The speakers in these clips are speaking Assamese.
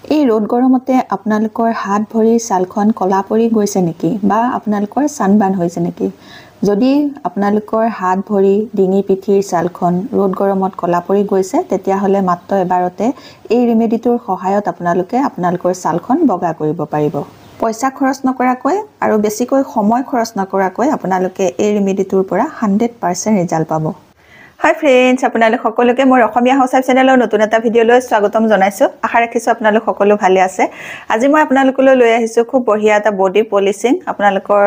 এই ৰ'দ গৰমতে আপোনালোকৰ হাত ভৰি ছালখন কলা পৰি গৈছে নেকি বা আপোনালোকৰ ছানবাৰ্ণ হৈছে নেকি? যদি আপোনালোকৰ হাত ভৰি ডিঙি পিঠিৰ ছালখন ৰ'দ গৰমত কলা পৰি গৈছে তেতিয়াহ'লে মাত্ৰ এবাৰতে এই ৰেমেডিটোৰ সহায়ত আপোনালোকে আপোনালোকৰ ছালখন বগা কৰিব পাৰিব। পইচা খৰচ নকৰাকৈ আৰু বেছিকৈ সময় খৰচ নকৰাকৈ আপোনালোকে এই ৰেমেডিটোৰ পৰা 100% ৰিজাল্ট পাব। হাই ফ্ৰেণ্ডছ, আপোনালোক সকলোকে মোৰ অসমীয়া হাউচৱাইফ চেনেলৰ নতুন এটা ভিডিঅ'লৈ স্বাগতম জনাইছোঁ। আশা ৰাখিছোঁ আপোনালোক সকলো ভালে আছে। আজি মই আপোনালোকলৈ লৈ আহিছোঁ খুব বঢ়িয়া এটা বডি পলিচিং। আপোনালোকৰ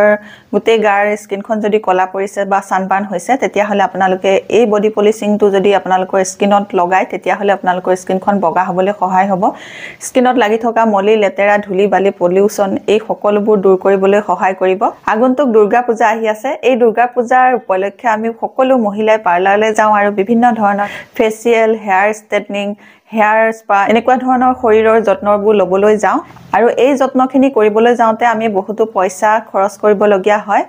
গোটেই গাৰ স্কিনখন যদি কলা পৰিছে বা ছানবাৰ্ণ হৈছে তেতিয়াহ'লে আপোনালোকে এই বডি পলিচিংটো যদি আপোনালোকৰ স্কিনত লগায় তেতিয়াহ'লে আপোনালোকৰ স্কিনখন বগা হ'বলৈ সহায় হ'ব। স্কিনত লাগি থকা মলি লেতেৰা ধূলি বালি পলিউশ্যন এই সকলোবোৰ দূৰ কৰিবলৈ সহায় কৰিব। আগন্তুক দুৰ্গা পূজা আহি আছে। এই দুৰ্গা পূজাৰ উপলক্ষে আমি সকলো মহিলাই পাৰ্লাৰলৈ আৰু বিভিন্ন ধৰণৰ facial, hair straightening, hair spa এনেকুৱা ধৰণৰ শৰীৰৰ যত্নবোৰ ল'বলৈ যাওঁ আৰু এই যত্নখিনি কৰিবলৈ যাওঁতে আমি বহুতো পইচা খৰচ কৰিবলগীয়া হয়।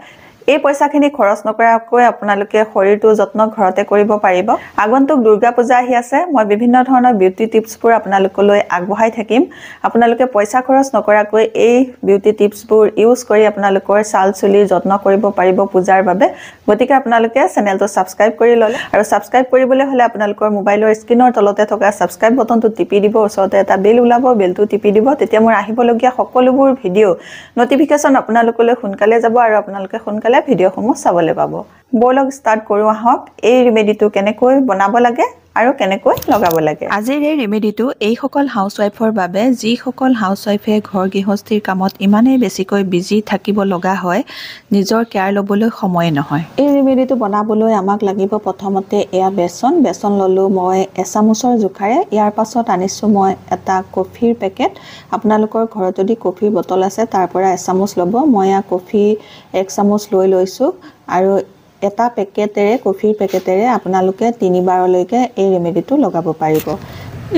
এই পইচাখিনি খৰচ নকৰাকৈ আপোনালোকে শৰীৰটো যত্ন ঘৰতে কৰিব পাৰিব। আগন্তুক দুৰ্গা পূজা আহি আছে। মই বিভিন্ন ধৰণৰ বিউটি টিপছবোৰ আপোনালোকলৈ আগবঢ়াই থাকিম। আপোনালোকে পইচা খৰচ নকৰাকৈ এই বিউটি টিপছবোৰ ইউজ কৰি আপোনালোকৰ ছাল চুলিৰ যত্ন কৰিব পাৰিব পূজাৰ বাবে। গতিকে আপোনালোকে চেনেলটো ছাবস্ক্ৰাইব কৰি ল'লে আৰু ছাবস্ক্ৰাইব কৰিবলৈ হ'লে আপোনালোকৰ মোবাইলৰ স্ক্ৰীনৰ তলতে থকা ছাবস্ক্ৰাইব বটনটো টিপি দিব। ওচৰতে এটা বেল ওলাব, বেলটো টিপি দিব। তেতিয়া মোৰ আহিবলগীয়া সকলোবোৰ ভিডিঅ' নটিফিকেশ্যন আপোনালোকলৈ সোনকালে যাব আৰু আপোনালোকে সোনকালে ভিডিঅ'সমূহ চাবলৈ পাব। ব'লক ষ্টাৰ্ট কৰোঁ আহক। এই ৰেমেডিটো কেনেকৈ বনাব লাগে আৰু কেনেকৈ লগাব লাগে। আজিৰ এই ৰেমেডিটো এইসকল হাউচৱাইফৰ বাবে যিসকল হাউচৱাইফে ঘৰ গৃহস্থীৰ কামত ইমানেই বেছিকৈ বিজি থাকিব লগা হয়, নিজৰ কেয়াৰ ল'বলৈ সময় নহয়। এই ৰেমেডিটো বনাবলৈ আমাক লাগিব প্ৰথমতে এয়া বেচন ল'লোঁ মই এচামুচৰ জোখাৰে। ইয়াৰ পাছত আনিছোঁ মই এটা কফিৰ পেকেট। আপোনালোকৰ ঘৰত যদি কফিৰ বটল আছে তাৰ পৰা এচামুচ ল'ব। মই এয়া কফি 1 চামুচ লৈছোঁ আৰু এটা কফিৰ পেকেটেৰে আপোনালোকে 3 বাৰলৈকে এই ৰেমেডিটো লগাব পাৰিব।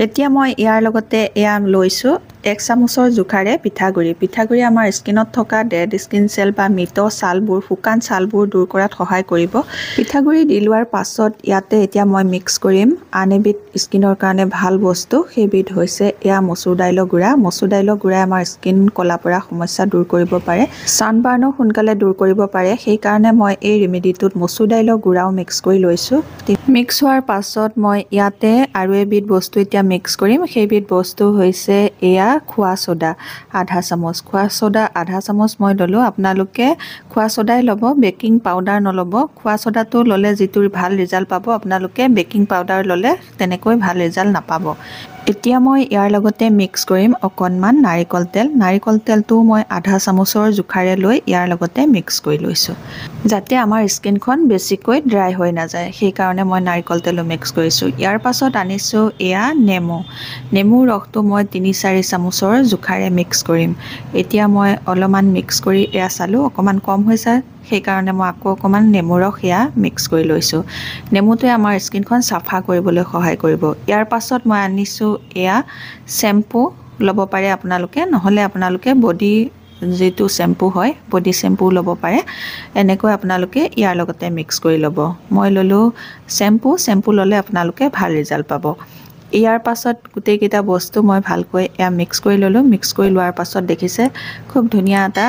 এতিয়া মই ইয়াৰ লগতে এয়া লৈছোঁ 1 চামুচৰ জোখাৰে পিঠাগুড়ি আমাৰ স্কিনত থকা ডেড স্কিন চেল বা মৃত ছালবোৰ, শুকান ছালবোৰ দূৰ কৰাত সহায় কৰিব। পিঠাগুড়ি দি লোৱাৰ পাছত ইয়াতে এতিয়া মই মিক্স কৰিম আন এবিধ স্কিনৰ কাৰণে ভাল বস্তু। সেইবিধ হৈছে এয়া মচুৰ দাইলৰ গুড়া। মচুৰ দাইলৰ গুড়াই আমাৰ স্কিন কলা পৰা সমস্যা দূৰ কৰিব পাৰে, ছানবাৰ্ণো সোনকালে দূৰ কৰিব পাৰে। সেইকাৰণে মই এই ৰেমেডিটোত মচুৰ দাইলৰ গুড়াও মিক্স কৰি লৈছোঁ। মিক্স হোৱাৰ পাছত মই ইয়াতে আৰু এবিধ বস্তু এতিয়া মিক্স কৰিম। সেইবিধ বস্তু হৈছে এয়া খোৱা ছ'ডা আধা চামুচ। খোৱা ছ'ডা আধা চামুচ মই ল'লোঁ। আপোনালোকে খোৱা ছ'ডাই ল'ব, বেকিং পাউডাৰ নল'ব। খোৱা ছ'ডাটো ল'লে যিটো ভাল ৰিজাল্ট পাব আপোনালোকে বেকিং পাউডাৰ ল'লে তেনেকৈ ভাল ৰিজাল্ট নাপাব। এতিয়া মই ইয়াৰ লগতে মিক্স কৰিম অকণমান নাৰিকল তেল। নাৰিকল তেলটো মই আধা চামুচৰ জোখাৰে লৈ ইয়াৰ লগতে মিক্স কৰি লৈছোঁ যাতে আমাৰ স্কিনখন বেছিকৈ ড্ৰাই হৈ নাযায়। সেইকাৰণে মই নাৰিকল তেলো মিক্স কৰিছোঁ। ইয়াৰ পাছত আনিছোঁ এয়া নেমুৰ ৰসটো মই 3-4 চামুচৰ জোখাৰে মিক্স কৰিম। এতিয়া মই অলপমান মিক্স কৰি এয়া চালোঁ অকণমান কম হৈছে, সেইকাৰণে মই আকৌ অকণমান নেমুৰ ৰস এয়া মিক্স কৰি লৈছোঁ। নেমুটোৱে আমাৰ স্কিনখন চাফা কৰিবলৈ সহায় কৰিব। ইয়াৰ পাছত মই আনিছোঁ এয়া শ্বেম্পু ল'ব পাৰে আপোনালোকে, নহ'লে আপোনালোকে বডি যিটো শ্বেম্পু হয় বডি শ্বেম্পু ল'ব পাৰে। এনেকৈ আপোনালোকে ইয়াৰ লগতে মিক্স কৰি ল'ব। মই ল'লোঁ শ্বেম্পু ল'লে আপোনালোকে ভাল ৰিজাল্ট পাব। ইয়াৰ পাছত গোটেইকেইটা বস্তু মই ভালকৈ এয়া মিক্স কৰি ল'লোঁ। মিক্স কৰি লোৱাৰ পাছত দেখিছে খুব ধুনীয়া এটা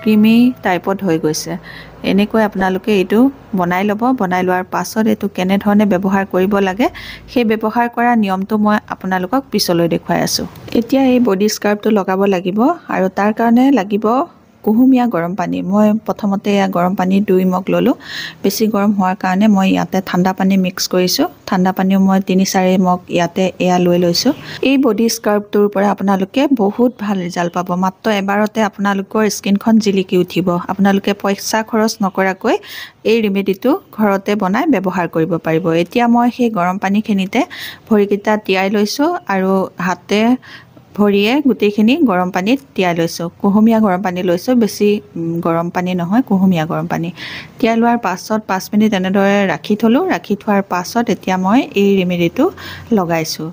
ক্ৰিমি টাইপত হৈ গৈছে। এনেকৈ আপোনালোকে এইটো বনাই ল'ব। বনাই লোৱাৰ পাছত এইটো কেনেধৰণে ব্যৱহাৰ কৰিব লাগে সেই ব্যৱহাৰ কৰা নিয়মটো মই আপোনালোকক পিছলৈ দেখুৱাই আছোঁ। এতিয়া এই বডি স্ক্ৰাবটো লগাব লাগিব আৰু তাৰ কাৰণে লাগিব কুহুমীয়া গৰম পানী। মই প্ৰথমতে এয়া গৰম পানী 2 মগ ল'লোঁ। বেছি গৰম হোৱাৰ কাৰণে মই ইয়াতে ঠাণ্ডা পানী মিক্স কৰিছোঁ। ঠাণ্ডা পানীও মই 3-4 মগ ইয়াতে এয়া লৈছোঁ। এই বডি স্ক্ৰাবটোৰ পৰা আপোনালোকে বহুত ভাল ৰিজাল্ট পাব। মাত্ৰ এবাৰতে আপোনালোকৰ স্কিনখন জিলিকি উঠিব। আপোনালোকে পইচা খৰচ নকৰাকৈ এই ৰেমেডিটো ঘৰতে বনাই ব্যৱহাৰ কৰিব পাৰিব। এতিয়া মই সেই গৰম পানীখিনিতে ভৰিকেইটা তিয়াই লৈছোঁ আৰু হাতে ভৰিয়ে গোটেইখিনি গৰম পানীত তিয়াই লৈছোঁ। কুহুমীয়া গৰম পানী লৈছোঁ, বেছি গৰম পানী নহয়, কুহুমীয়া গৰম পানী তিয়াই লোৱাৰ পাছত 5 মিনিট এনেদৰে ৰাখি থ'লোঁ। ৰাখি থোৱাৰ পাছত এতিয়া মই এই ৰেমেডিটো লগাইছোঁ।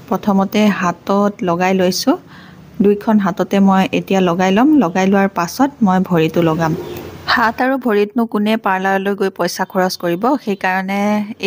প্ৰথমতে হাতত লগাই লৈছোঁ। 2খন হাততে মই এতিয়া লগাই ল'ম। লগাই লোৱাৰ পাছত মই ভৰিটো লগাম। হাত আৰু ভৰিতনো কোনে পাৰ্লাৰলৈ গৈ পইচা খৰচ কৰিব, সেইকাৰণে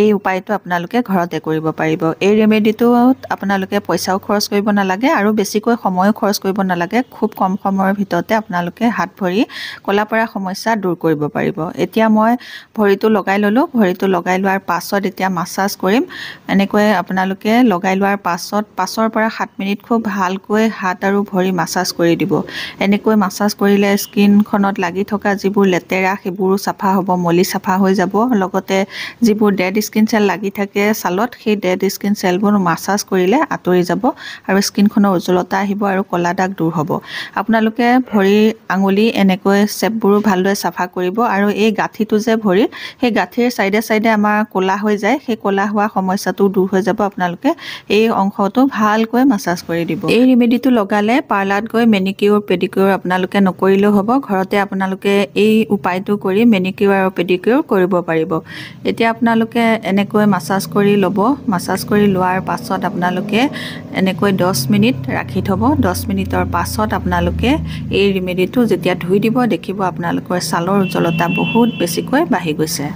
এই উপায়টো আপোনালোকে ঘৰতে কৰিব পাৰিব। এই ৰেমেডিটোত আপোনালোকে পইচাও খৰচ কৰিব নালাগে আৰু বেছিকৈ সময়ো খৰচ কৰিব নালাগে। খুব কম সময়ৰ ভিতৰতে আপোনালোকে হাত ভৰি ক'লা পৰা সমস্যা দূৰ কৰিব পাৰিব। এতিয়া মই ভৰিটো লগাই ল'লোঁ। ভৰিটো লগাই লোৱাৰ পাছত এতিয়া মাছাজ কৰিম। এনেকৈ আপোনালোকে লগাই লোৱাৰ পাছত 5 পৰা 7 মিনিট খুব ভালকৈ হাত আৰু ভৰি মাছাজ কৰি দিব। এনেকৈ মাছাজ কৰিলে স্কিনখনত লাগি থকা যিবোৰ লেতেৰা সেইবোৰো চাফা হ'ব, মলি চাফা হৈ যাব। লগতে যিবোৰ ডেড স্কিন চেল লাগি থাকে ছালত, সেই ডেড স্কিন চেলবোৰ মাছাজ কৰিলে আঁতৰি যাব আৰু স্কিনখনৰ উজ্জ্বলতা আহিব আৰু ক'লা দাগ দূৰ হ'ব। আপোনালোকে ভৰিৰ আঙুলি এনেকৈ চেপবোৰো ভালদৰে চাফা কৰিব আৰু এই গাঁঠিটো যে ভৰিৰ, সেই গাঁঠিৰ চাইডে চাইডে আমাৰ ক'লা হৈ যায়, সেই ক'লা হোৱা সমস্যাটো দূৰ হৈ যাব। আপোনালোকে এই অংশটো ভালকৈ মাছাজ কৰি দিব। এই ৰেমেডিটো লগালে পাৰ্লাৰত গৈ মেনিকিউৰ পেডিকিউৰ আপোনালোকে নকৰিলেও হ'ব। ঘৰতে আপোনালোকে এই উপায়টো কৰি মেনিকিউৰ আৰু পেডিকিউৰ কৰিব পাৰিব। এতিয়া আপোনালোকে এনেকৈ মাছাজ কৰি ল'ব। মাছাজ কৰি লোৱাৰ পাছত আপোনালোকে এনেকৈ 10 মিনিট ৰাখি থ'ব। 10 মিনিটৰ পাছত আপোনালোকে এই ৰেমেডিটো যেতিয়া ধুই দিব, দেখিব আপোনালোকৰ ছালৰ উজ্জ্বলতা বহুত বেছিকৈ বাঢ়ি গৈছে।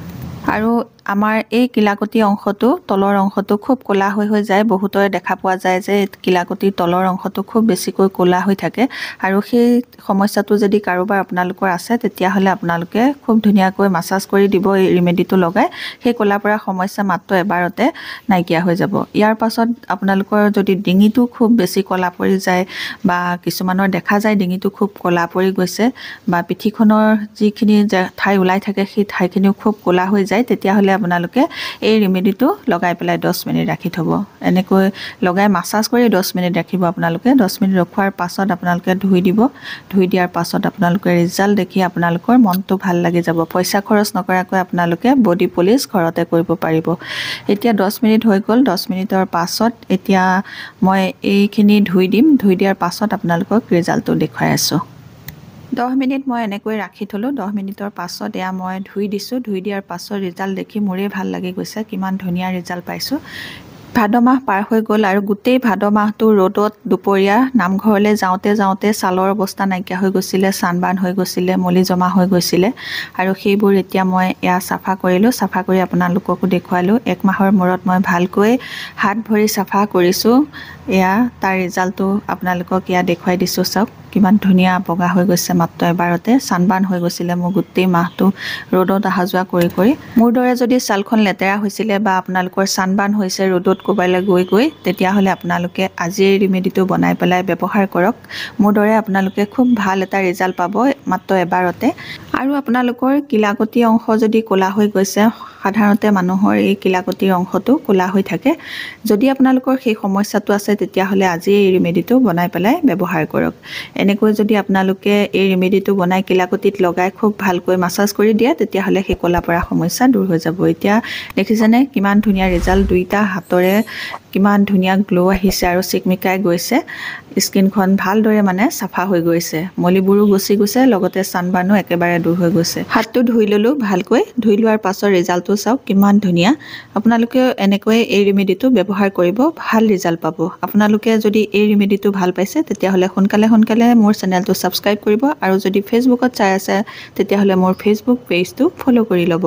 আৰু আমাৰ এই কিলাকতি অংশটো, তলৰ অংশটো খুব ক'লা হৈ যায়। বহুতৰে দেখা পোৱা যায় যে কিলাকতিৰ তলৰ অংশটো খুব বেছিকৈ ক'লা হৈ থাকে আৰু সেই সমস্যাটো যদি কাৰোবাৰ আপোনালোকৰ আছে, তেতিয়াহ'লে আপোনালোকে খুব ধুনীয়াকৈ মাছাজ কৰি দিব এই ৰেমেডিটো লগাই। সেই ক'লা পৰা সমস্যা মাত্ৰ এবাৰতে নাইকিয়া হৈ যাব। ইয়াৰ পাছত আপোনালোকৰ যদি ডিঙিটো খুব বেছি ক'লা পৰি যায় বা কিছুমানৰ দেখা যায় ডিঙিটো খুব ক'লা পৰি গৈছে বা পিঠিখনৰ যিখিনি ঠাই ওলাই থাকে সেই ঠাইখিনিও খুব ক'লা হৈ যায়, তেতিয়াহ'লে আপোনালোকে এই ৰেমেডিটো লগাই পেলাই 10 মিনিট ৰাখি থ'ব। এনেকৈ লগাই মাছাজ কৰি 10 মিনিট ৰাখিব আপোনালোকে। 10 মিনিট ৰখোৱাৰ পাছত আপোনালোকে ধুই দিব। ধুই দিয়াৰ পাছত আপোনালোকে ৰিজাল্ট দেখি আপোনালোকৰ মনটো ভাল লাগি যাব। পইচা খৰচ নকৰাকৈ আপোনালোকে বডি পলিচ ঘৰতে কৰিব পাৰিব। এতিয়া 10 মিনিট হৈ গ'ল। 10 মিনিটৰ পাছত এতিয়া মই এইখিনি ধুই দিম। ধুই দিয়াৰ পাছত আপোনালোকক ৰিজাল্টটো দেখুৱাই আছোঁ। 10 মিনিট মই এনেকৈ ৰাখি থ'লোঁ। 10 মিনিটৰ পাছত এয়া মই ধুই দিছোঁ। ধুই দিয়াৰ পাছত ৰিজাল্ট দেখি মোৰেই ভাল লাগি গৈছে, কিমান ধুনীয়া ৰিজাল্ট পাইছোঁ। ভাদ মাহ পাৰ হৈ গ'ল আৰু গোটেই ভাদ মাহটো ৰ'দত দুপৰীয়া নামঘৰলৈ যাওঁতে যাওঁতে ছালৰ অৱস্থা নাইকিয়া হৈ গৈছিলে, চানবাৰ্ণ হৈ গৈছিলে, মলি জমা হৈ গৈছিলে আৰু সেইবোৰ এতিয়া মই এয়া চাফা কৰিলোঁ। চাফা কৰি আপোনালোককো দেখুৱালোঁ। 1 মাহৰ মূৰত মই ভালকৈ হাত ভৰি চাফা কৰিছোঁ। এয়া তাৰ ৰিজাল্টটো আপোনালোকক এয়া দেখুৱাই দিছোঁ। চাওক কিমান ধুনীয়া বগা হৈ গৈছে মাত্ৰ এবাৰতে। চানবাৰ্ণ হৈ গৈছিলে মোৰ গোটেই মাহটো ৰ'দত অহা যোৱা কৰি কৰি। মোৰ দৰে যদি ছালখন লেতেৰা হৈছিলে বা আপোনালোকৰ চানবাৰ্ণ হৈছে ৰ'দত ক'ৰবালৈ গৈ গৈ, তেতিয়াহ'লে আপোনালোকে আজি এই ৰেমেডিটো বনাই পেলাই ব্যৱহাৰ কৰক। মোৰ দৰে আপোনালোকে খুব ভাল এটা ৰিজাল্ট পাব মাত্ৰ এবাৰতে। আৰু আপোনালোকৰ কিলাকতি অংশ যদি ক'লা হৈ গৈছে, সাধাৰণতে মানুহৰ এই কিলাকতিৰ অংশটো ক'লা হৈ থাকে, যদি আপোনালোকৰ সেই সমস্যাটো আছে, তেতিয়াহ'লে আজি এই ৰেমেডিটো বনাই পেলাই ব্যৱহাৰ কৰক। এনেকৈ যদি আপোনালোকে এই ৰেমেডিটো বনাই কিলাকতিত লগাই খুব ভালকৈ মাছাজ কৰি দিয়ে, তেতিয়াহ'লে সেই ক'লা পৰা সমস্যা দূৰ হৈ যাব। এতিয়া দেখিছেনে কিমান ধুনীয়া ৰিজাল্ট। দুইটা হাতৰে কিমান ধুনীয়া গ্ল' আহিছে আৰু চিকমিকাই গৈছে। স্কিনখন ভালদৰে মানে চাফা হৈ গৈছে, মলিবোৰো গুচি গৈছে, লগতে চানবাৰ্ণো একেবাৰে দূৰ হৈ গৈছে। হাতটো ধুই ল'লোঁ ভালকৈ। ধুই লোৱাৰ পাছত ৰিজাল্টটো চাওক কিমান ধুনীয়া। আপোনালোকে এনেকৈ এই ৰেমেডিটো ব্যৱহাৰ কৰিব, ভাল ৰিজাল্ট পাব। আপোনালোকে যদি এই ৰেমেডিটো ভাল পাইছে, তেতিয়াহ'লে সোনকালে মোৰ চেনেলটো ছাবস্ক্ৰাইব কৰিব আৰু যদি ফেচবুকত চাই আছে, তেতিয়াহ'লে মোৰ ফেচবুক পেজটো ফ'ল' কৰি ল'ব।